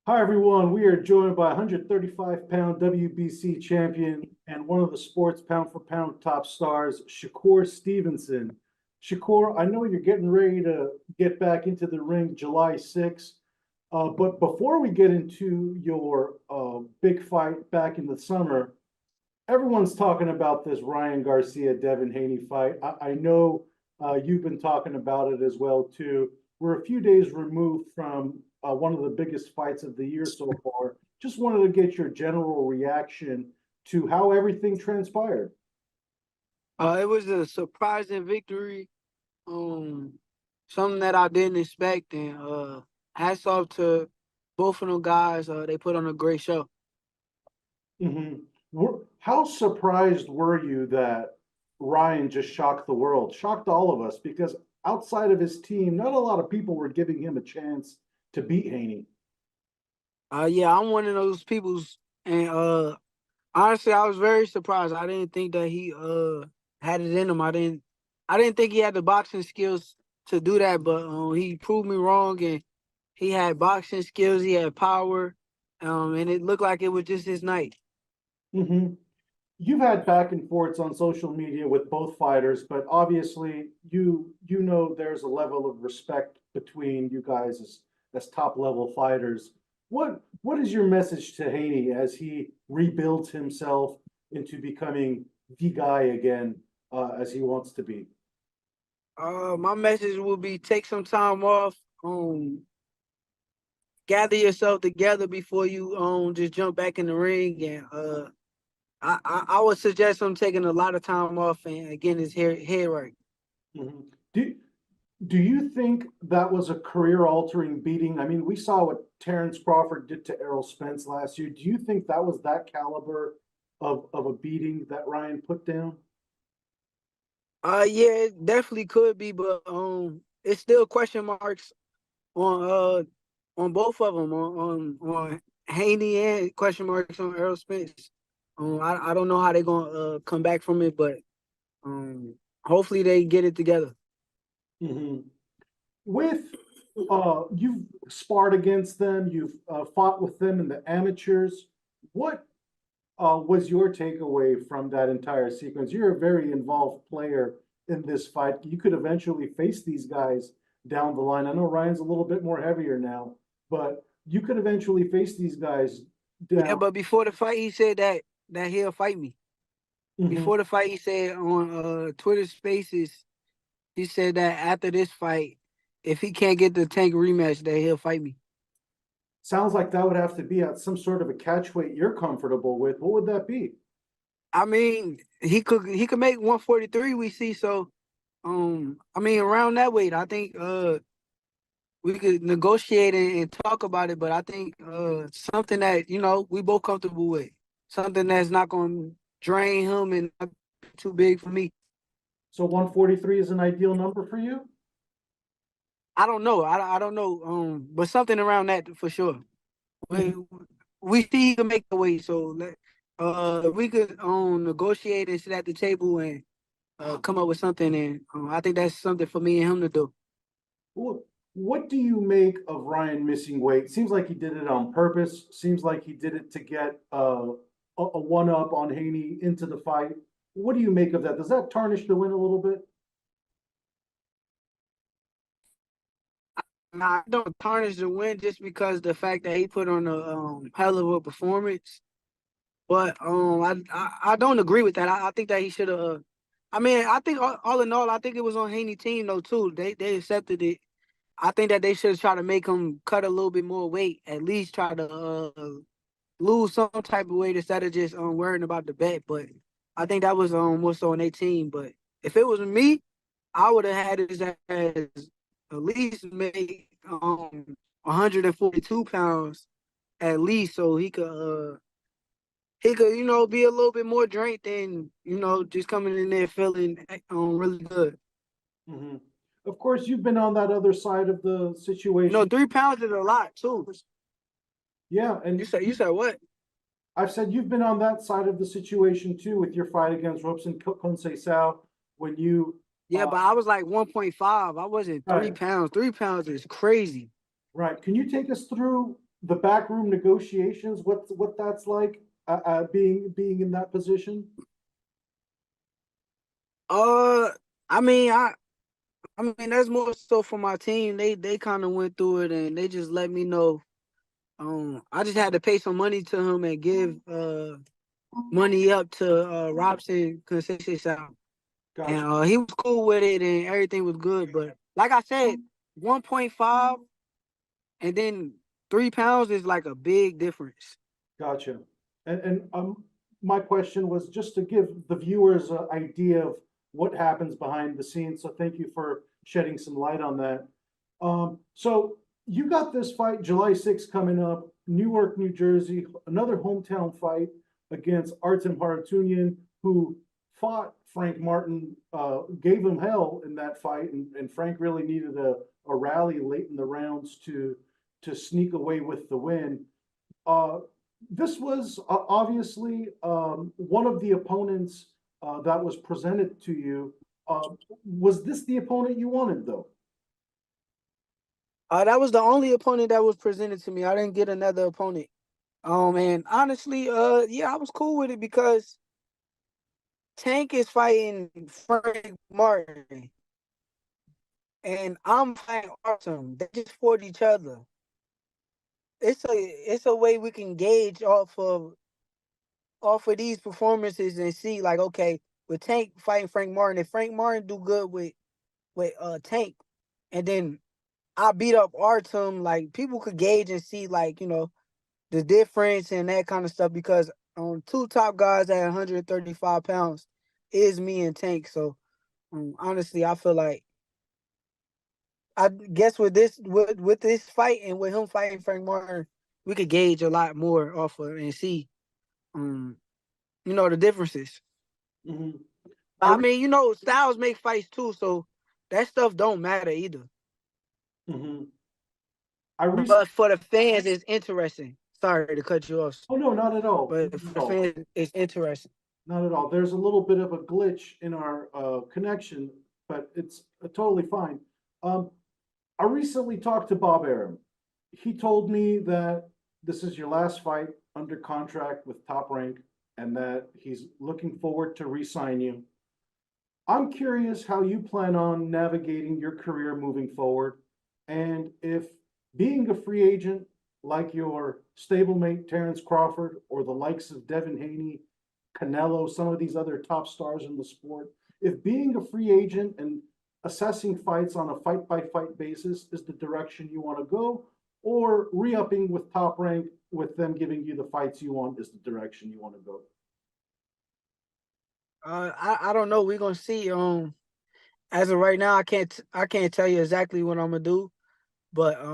Hi, everyone. We are joined by 135-pound WBC champion and one of the sport's pound-for-pound top stars, Shakur Stevenson. Shakur, I know you're getting ready to get back into the ring July 6th, but before we get into your big fight back in the summer, everyone's talking about this Ryan Garcia Devin Haney fight. I know you've been talking about it as well too. We're a few days removed from one of the biggest fights of the year so far. Just wanted to get your general reaction to how everything transpired. It was a surprising victory. Um, Something that I didn't expect, and hats off to both of them guys. They put on a great show. Mhm. How surprised were you that Ryan just shocked the world, shocked all of us? Because outside of his team, not a lot of people were giving him a chance to beat Haney. Yeah, I'm one of those people's, and honestly, I was very surprised. I didn't think that he had it in him. I didn't think he had the boxing skills to do that, but he proved me wrong, and he had boxing skills. He had power, and it looked like it was just his night. Mhm. You've had back and forths on social media with both fighters, but obviously you know there's a level of respect between you guys as top level fighters. What is your message to Haney as he rebuilds himself into becoming the guy again as he wants to be? My message will be take some time off. Gather yourself together before you just jump back in the ring, and I would suggest him taking a lot of time off and getting his head right. Mhm. Do do you think that was a career altering beating? I mean, we saw what Terrence Crawford did to Errol Spence last year. Do you think that was that caliber of a beating that Ryan put down? Yeah, it definitely could be, but it's still question marks on both of them, on Haney, and question marks on Errol Spence. I don't know how they're gonna come back from it, but hopefully they get it together. Mhm. With you've sparred against them, you've fought with them in the amateurs. What was your takeaway from that entire sequence? You're a very involved player in this fight. You could eventually face these guys down the line. I know Ryan's a little bit more heavier now, but you could eventually face these guys Yeah, down. but before the fight, he said that he'll fight me. Mhm. Before the fight, he said on Twitter Spaces, he said that after this fight, if he can't get the Tank rematch, that he'll fight me. Sounds like that would have to be at some sort of a catch weight you're comfortable with. What would that be? I mean, he could make 143. We see, so I mean, around that weight, I think we could negotiate and talk about it. But I think something that we both comfortable with, something that's not going to drain him and not too big for me. So 143 is an ideal number for you? I don't know. I don't know. But something around that for sure. Mhm. We see he can make the weight, so we could negotiate and sit at the table and come up with something. And I think that's something for me and him to do. What do you make of Ryan missing weight? Seems like he did it on purpose. Seems like he did it to get a one up on Haney into the fight. What do you make of that? Does that tarnish the win a little bit? Now, I don't tarnish the win just because the fact that he put on a hell of a performance. But I don't agree with that. I think that he should have. I mean, I think all in all, I think it was on Haney team though too. They accepted it. I think that they should try to make him cut a little bit more weight. At least try to lose some type of weight instead of just worrying about the bet. But I think that was more so on their team. But if it was me, I would have had his ass at least make 142 pounds at least, so he could be a little bit more drained than just coming in there feeling really good. Mhm. Of course, you've been on that other side of the situation. 3 pounds is a lot too. Yeah, You and said you said what? I've said you've been on that side of the situation too with your fight against Robson Conceição when you Yeah, but I was like 1.5. I wasn't three right, pounds. 3 pounds is crazy. right. Can you take us through the backroom negotiations, what that's like, being in that position? Uh, I mean, I mean that's more so for my team. They kind of went through it and they just let me know. I just had to pay some money to him and give money up to Robson Conceição. And Gotcha, he was cool with it and everything was good. But like I said, 1.5 and then 3 pounds is like a big difference. gotcha. And my question was just to give the viewers an idea of what happens behind the scenes. So thank you for shedding some light on that. So you got this fight July 6th coming up, Newark, New Jersey, another hometown fight against Artem Harutyunyan, who fought Frank Martin, gave him hell in that fight, and Frank really needed a rally late in the rounds to sneak away with the win. Uh, this was obviously one of the opponents that was presented to you. Was this the opponent you wanted, though? That was the only opponent that was presented to me. I didn't get another opponent. And honestly, yeah, I was cool with it because Tank is fighting Frank Martin, and I'm fighting Artem. They just fought each other. It's a way we can gauge off of these performances and see like, okay, with Tank fighting Frank Martin, if Frank Martin do good with Tank, and then I beat up Artem, like people could gauge and see like, the difference and that kind of stuff because two top guys at 135 pounds is me and Tank. So honestly, I feel like I guess with this fight and with him fighting Frank Martin, we could gauge a lot more off of and see um the differences. Mhm. I mean, styles make fights too, so that stuff don't matter either. Mhm. I recently, But for the fans, it's interesting. Sorry to cut you off, oh no, not at all. but Not for at the all. fans, it's interesting. Not at all. There's a little bit of a glitch in our connection, but it's totally fine. Um, I recently talked to Bob Arum. He told me that this is your last fight under contract with Top Rank and that he's looking forward to re-sign you. I'm curious how you plan on navigating your career moving forward, and if being a free agent like your stablemate Terrence Crawford or the likes of Devin Haney, Canelo, some of these other top stars in the sport, if being a free agent and assessing fights on a fight by fight basis is the direction you want to go, or re-upping with Top Rank with them giving you the fights you want is the direction you want to go. I don't know. We're gonna see. As of right now, I can't tell you exactly what I'm gonna do. But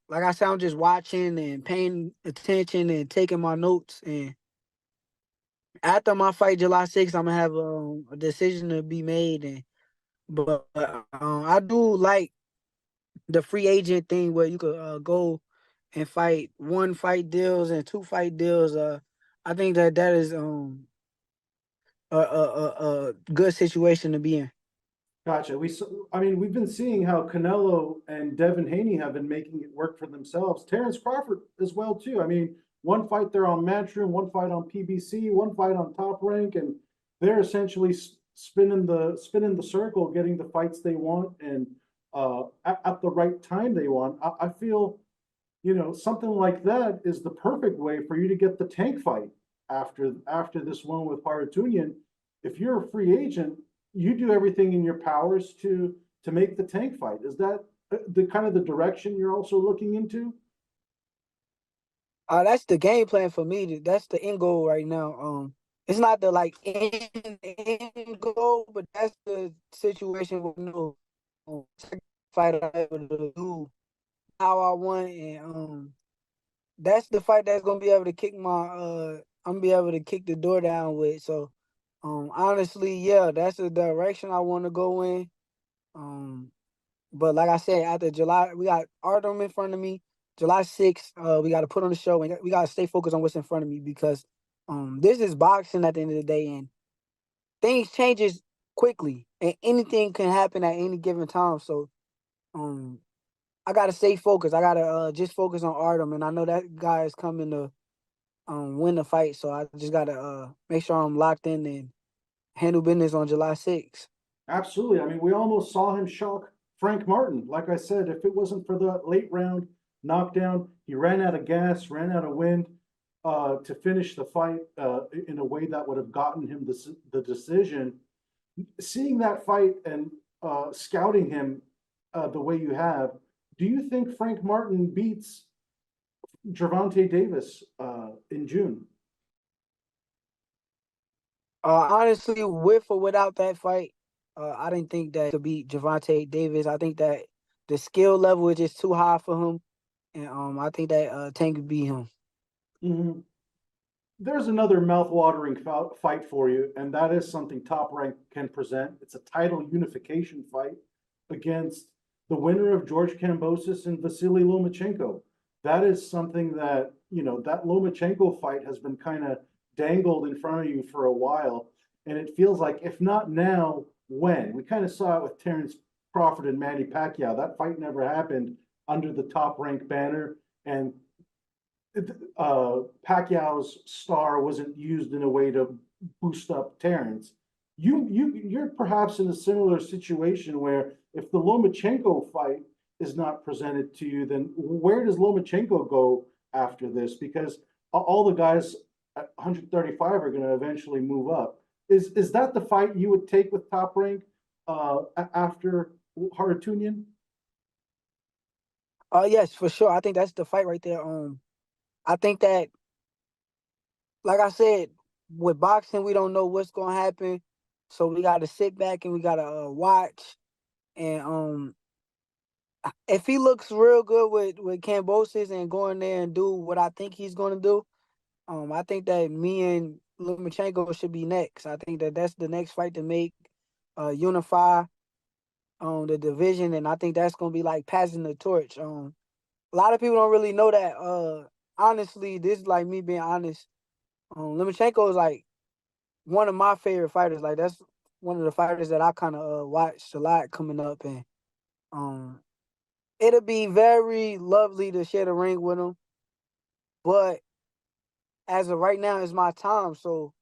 like I said, I'm just watching and paying attention and taking my notes. And after my fight July 6th, I'm gonna have a decision to be made. And but I do like the free agent thing where you could go and fight one fight deals and two fight deals. I think that is a good situation to be in. Gotcha. I mean, we've been seeing how Canelo and Devin Haney have been making it work for themselves. Terrence Crawford as well too. I mean, one fight they're on Matchroom, one fight on PBC, one fight on Top Rank, and they're essentially spinning the circle, getting the fights they want, and at the right time they want. I feel something like that is the perfect way for you to get the Tank fight after this one with Harutyunyan. If you're a free agent, you do everything in your powers to make the Tank fight. Is that the kind of the direction you're also looking into? That's the game plan for me. That's the end goal right now. It's not the like end goal, but that's the situation with fight I'm able to do how I want, and that's the fight that's gonna be able to kick I'm gonna be able to kick the door down with. So, honestly, yeah, that's the direction I want to go in. Um, but like I said, after July, we got Artem in front of me. July 6th, we got to put on the show and we got to stay focused on what's in front of me because this is boxing at the end of the day and things changes quickly and anything can happen at any given time. So um I gotta stay focused. I gotta just focus on Artem, and I know that guy is coming to win the fight. So I just gotta make sure I'm locked in and handle business on July 6th. Absolutely. I mean, we almost saw him shock Frank Martin. Like I said, if it wasn't for the late round knockdown, he ran out of gas, ran out of wind to finish the fight in a way that would have gotten him the decision. Seeing that fight and scouting him the way you have, do you think Frank Martin beats Gervonta Davis in June? Honestly, with or without that fight, I didn't think that could beat Gervonta Davis. I think that the skill level is just too high for him, and I think that Tank could beat him. Mhm. There's another mouth-watering fight for you, and that is something Top Rank can present. It's a title unification fight against the winner of George Kambosos and Vasily Lomachenko. That is something that, that Lomachenko fight has been kind of dangled in front of you for a while. And it feels like, if not now, when? We kind of saw it with Terrence Crawford and Manny Pacquiao. That fight never happened under the Top Rank banner. And Pacquiao's star wasn't used in a way to boost up Terrence. You're perhaps in a similar situation where if the Lomachenko fight is not presented to you, then where does Lomachenko go after this? Because all the guys at 135 are going to eventually move up. Is that the fight you would take with Top Rank after Haratunian? Yes, for sure. I think that's the fight right there. I think that, like I said, with boxing, we don't know what's gonna happen, so we gotta sit back and we gotta watch. And if he looks real good with Cambosis and going there and do what I think he's gonna do, I think that me and Lomachenko should be next. I think that that's the next fight to make, unify the division, and I think that's gonna be like passing the torch. A lot of people don't really know that. Honestly, this is like me being honest. Lomachenko is like one of my favorite fighters. Like that's one of the fighters that I kind of watched a lot coming up, and um, it'll be very lovely to share the ring with him. But as of right now, it's my time. So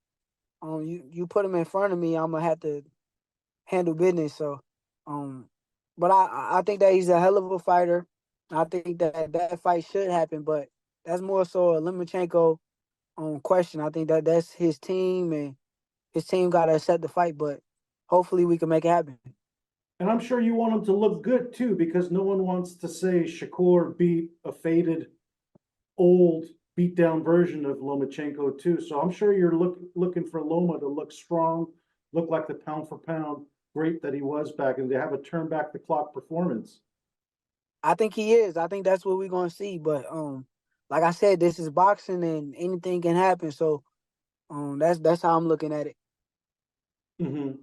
you put him in front of me, I'm gonna have to handle business. So um, but I think that he's a hell of a fighter. I think that that fight should happen, but that's more so a Lomachenko question. I think that that's his team, and his team got to accept the fight, but hopefully we can make it happen. And I'm sure you want him to look good too, because no one wants to say Shakur beat a faded, old, beat down version of Lomachenko too. So I'm sure you're looking for Loma to look strong, look like the pound for pound great that he was back, and they have a turn back the clock performance. I think he is. I think that's what we're gonna see. But like I said, this is boxing and anything can happen. So that's how I'm looking at it. Mm-hmm.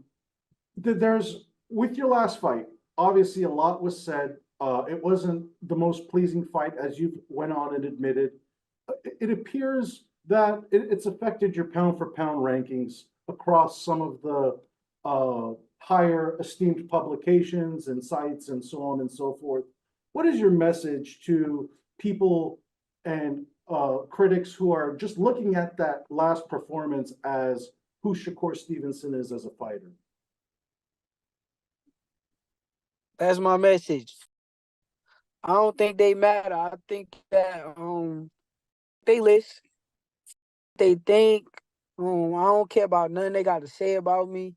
There's with your last fight, obviously a lot was said. It wasn't the most pleasing fight, as you went on and admitted. It appears that it's affected your pound for pound rankings across some of the higher esteemed publications and sites and so on and so forth. What is your message to people and critics who are just looking at that last performance as who Shakur Stevenson is as a fighter? That's my message. I don't think they matter. I think that they listen. They think. I don't care about nothing they got to say about me.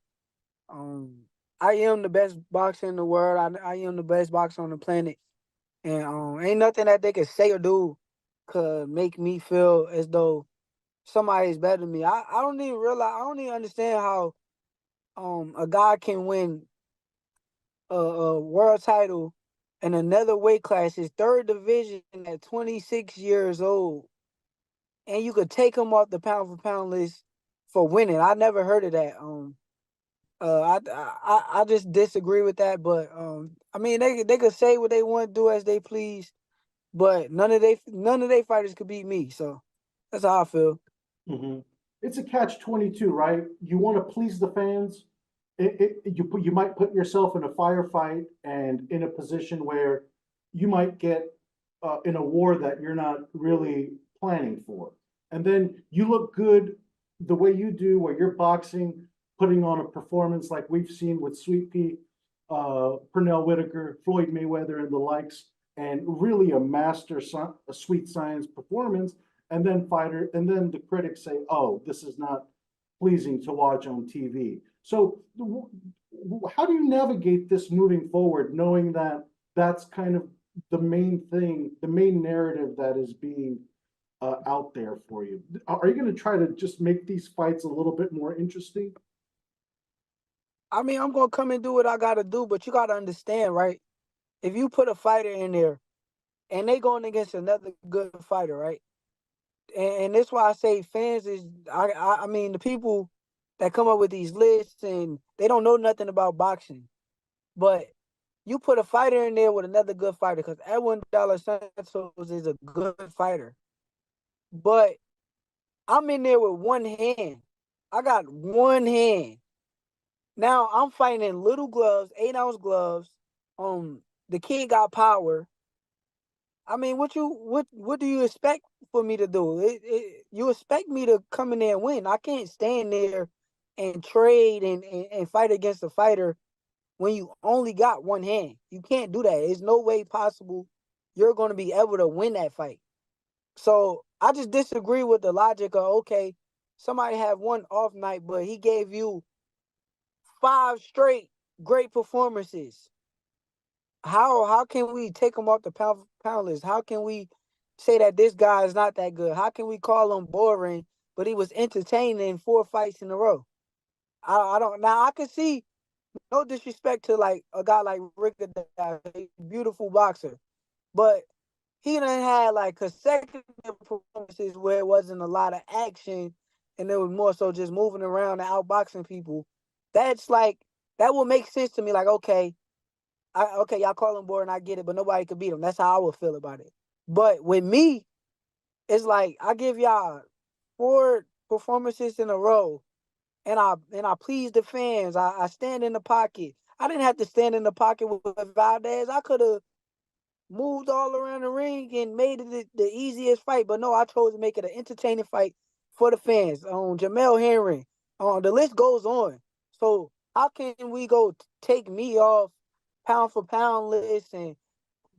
Um, I am the best boxer in the world. I am the best boxer on the planet. And ain't nothing that they can say or do could make me feel as though somebody is better than me. I don't even realize, I don't even understand how a guy can win a world title in another weight class, his third division at 26 years old, and you could take him off the pound for pound list for winning. I never heard of that. I just disagree with that. But I mean they could say what they want to do as they please, but none of they fighters could beat me. So that's how I feel. Mm-hmm. It's a catch-22, right? You want to please the fans. You might put yourself in a firefight and in a position where you might get in a war that you're not really planning for. And then you look good the way you do, where you're boxing, putting on a performance like we've seen with Sweet Pea, Pernell Whitaker, Floyd Mayweather, and the likes, and really a sweet science performance. And then the critics say, "Oh, this is not pleasing to watch on TV." So, how do you navigate this moving forward, knowing that that's kind of the main thing, the main narrative that is being out there for you? Are you going to try to just make these fights a little bit more interesting? I mean, I'm gonna come and do what I gotta do, but you gotta understand, right? If you put a fighter in there and they going against another good fighter, right? And that's why I say fans is I mean the people that come up with these lists and they don't know nothing about boxing. But you put a fighter in there with another good fighter, because Edwin Dallas Santos is a good fighter. But I'm in there with one hand. I got one hand. Now I'm fighting in little gloves, 8-ounce gloves. The kid got power. I mean, what do you expect for me to do? You expect me to come in there and win. I can't stand there and trade and fight against a fighter when you only got one hand. You can't do that. There's no way possible you're going to be able to win that fight. So I just disagree with the logic of, okay, somebody had one off night, but he gave you 5 straight great performances. How can we take him off the pound list? How can we say that this guy is not that good? How can we call him boring, but he was entertaining in 4 fights in a row? I don't. Now I can see, no disrespect to like a guy like Rick, a beautiful boxer, but he done had like consecutive performances where it wasn't a lot of action and it was more so just moving around and outboxing people. That's like, that would make sense to me. Like, okay, okay, y'all call him boring, I get it, but nobody could beat him. That's how I would feel about it. But with me, it's like I give y'all 4 performances in a row, and I please the fans. I stand in the pocket. I didn't have to stand in the pocket with Valdez. I could have moved all around the ring and made it the easiest fight. But no, I chose to make it an entertaining fight for the fans. Jamel Henry. The list goes on. So how can we go take me off pound for pound list and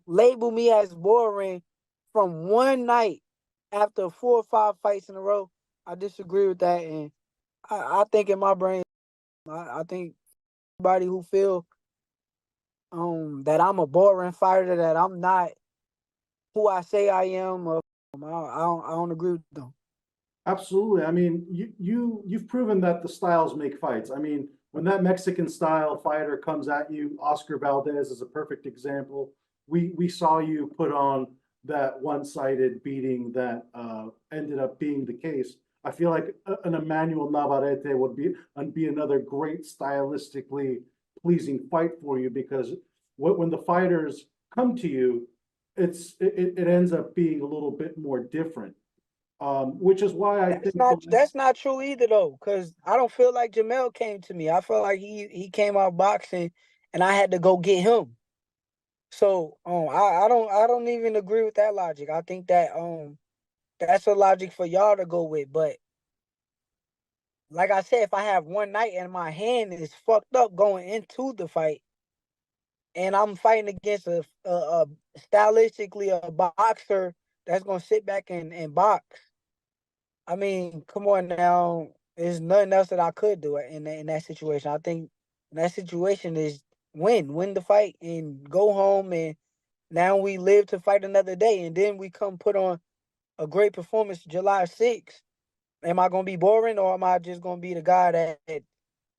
label me as boring from one night after 4 or 5 fights in a row? I disagree with that, and I think in my brain, I think everybody who feel that I'm a boring fighter, that I'm not who I say I am, I don't agree with them. Absolutely. I mean, you've proven that the styles make fights. I mean, when that Mexican style fighter comes at you, Oscar Valdez is a perfect example. We saw you put on that one-sided beating that ended up being the case. I feel like an Emmanuel Navarrete would be another great stylistically pleasing fight for you, because when the fighters come to you, it ends up being a little bit more different. Which is why I think That's not true either though, because I don't feel like Jamel came to me. I feel like he came out boxing, and I had to go get him. So I don't even agree with that logic. I think that that's a logic for y'all to go with. But like I said, if I have one night and my hand is fucked up going into the fight, and I'm fighting against a stylistically a boxer that's gonna sit back and box. I mean, come on now. There's nothing else that I could do in that situation. I think in that situation is win the fight and go home, and now we live to fight another day, and then we come put on a great performance July 6th. Am I gonna be boring, or am I just gonna be the guy that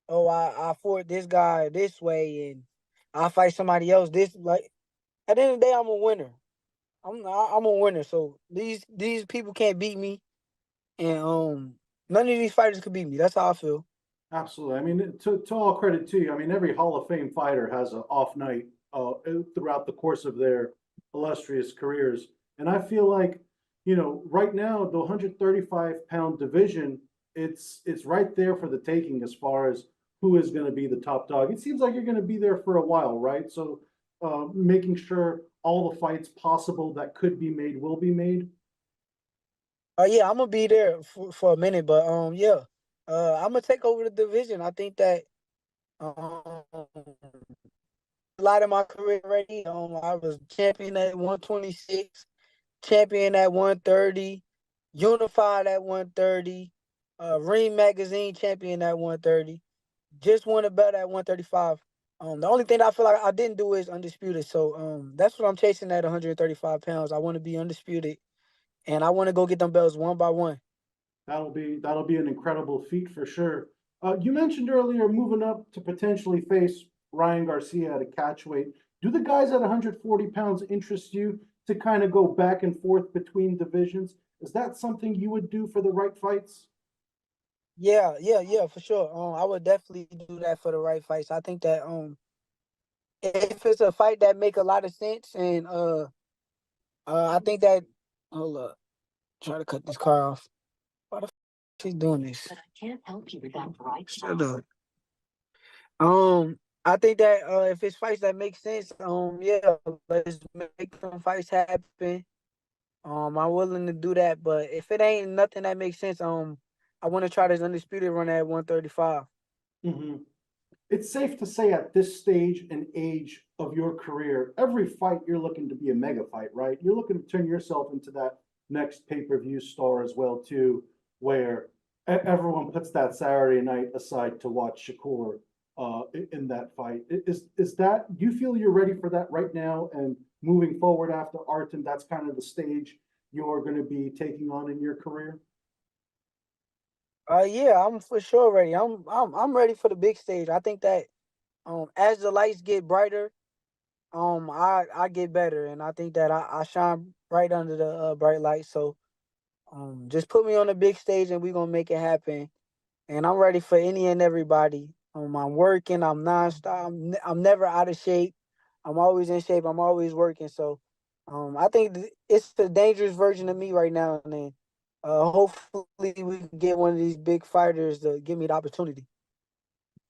oh, I fought this guy this way and I fight somebody else this, like, at the end of the day I'm a winner. I'm a winner. So these people can't beat me, and none of these fighters could beat me. That's how I feel. absolutely. I mean, to all credit to you, I mean, every Hall of Fame fighter has an off night throughout the course of their illustrious careers. And I feel like, right now, the 135-pound division, it's right there for the taking as far as who is going to be the top dog. It seems like you're going to be there for a while, right? So making sure all the fights possible that could be made will be made? Yeah, I'm gonna be there for a minute, but yeah, I'm gonna take over the division. I think that um a lot of my career already. I was champion at 126, champion at 130, unified at 130, Ring Magazine champion at 130. Just won a belt at 135. The only thing that I feel like I didn't do is undisputed. So that's what I'm chasing at 135 pounds. I want to be undisputed, and I want to go get them belts one by one. That'll be an incredible feat for sure. You mentioned earlier moving up to potentially face Ryan Garcia at a catchweight. Do the guys at 140 pounds interest you to kind of go back and forth between divisions? Is that something you would do for the right fights? Yeah, for sure. I would definitely do that for the right fights. I think that if it's a fight that make a lot of sense, and I think that hold up, try to cut this car off. Why the she's doing this? But I can't help you with that right. Shut up. I think that if it's fights that make sense, yeah, let's make some fights happen. I'm willing to do that, but if it ain't nothing that makes sense, I want to try this undisputed run at 135. Hmm. It's safe to say at this stage and age of your career, every fight you're looking to be a mega fight, right? You're looking to turn yourself into that next pay-per-view star as well, too, where everyone puts that Saturday night aside to watch Shakur in that fight. Is that, do you feel you're ready for that right now and moving forward after Artem, that's kind of the stage you're going to be taking on in your career? Yeah, I'm for sure ready. I'm ready for the big stage. I think that as the lights get brighter, I get better, and I think that I shine right under the bright lights. So just put me on the big stage, and we gonna make it happen. And I'm ready for any and everybody. I'm working. I'm nonstop. I'm never out of shape. I'm always in shape. I'm always working. So, I think it's the dangerous version of me right now. And then, hopefully, we can get one of these big fighters to give me the opportunity.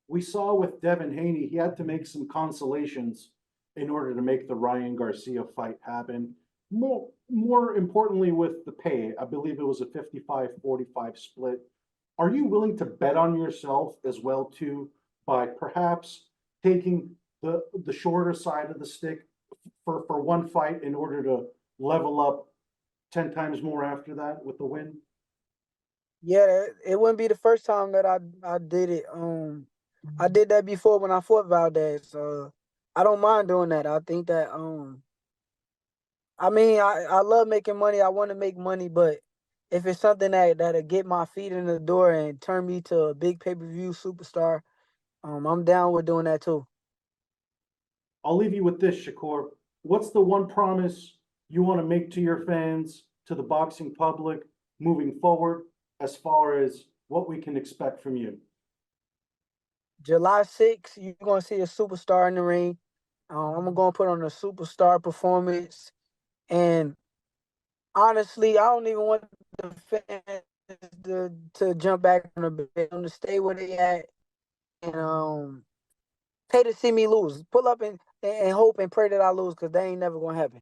We saw with Devin Haney, he had to make some consolations in order to make the Ryan Garcia fight happen. More importantly, with the pay, I believe it was a 55-45 split. Are you willing to bet on yourself as well too by perhaps taking the shorter side of the stick for one fight in order to level up 10 times more after that with the win? Yeah, it wouldn't be the first time that I did it. I did that before when I fought Valdez. I don't mind doing that. I think that I mean, I love making money. I want to make money, but if it's something that'll get my feet in the door and turn me to a big pay-per-view superstar, I'm down with doing that too. I'll leave you with this, Shakur. What's the one promise you want to make to your fans, to the boxing public moving forward, as far as what we can expect from you? July 6th, you're gonna see a superstar in the ring. I'm gonna put on a superstar performance, and honestly, I don't even want the fans to jump back on the bed, to stay where they at, and pay to see me lose. Pull up and hope and pray that I lose, because that ain't never gonna happen.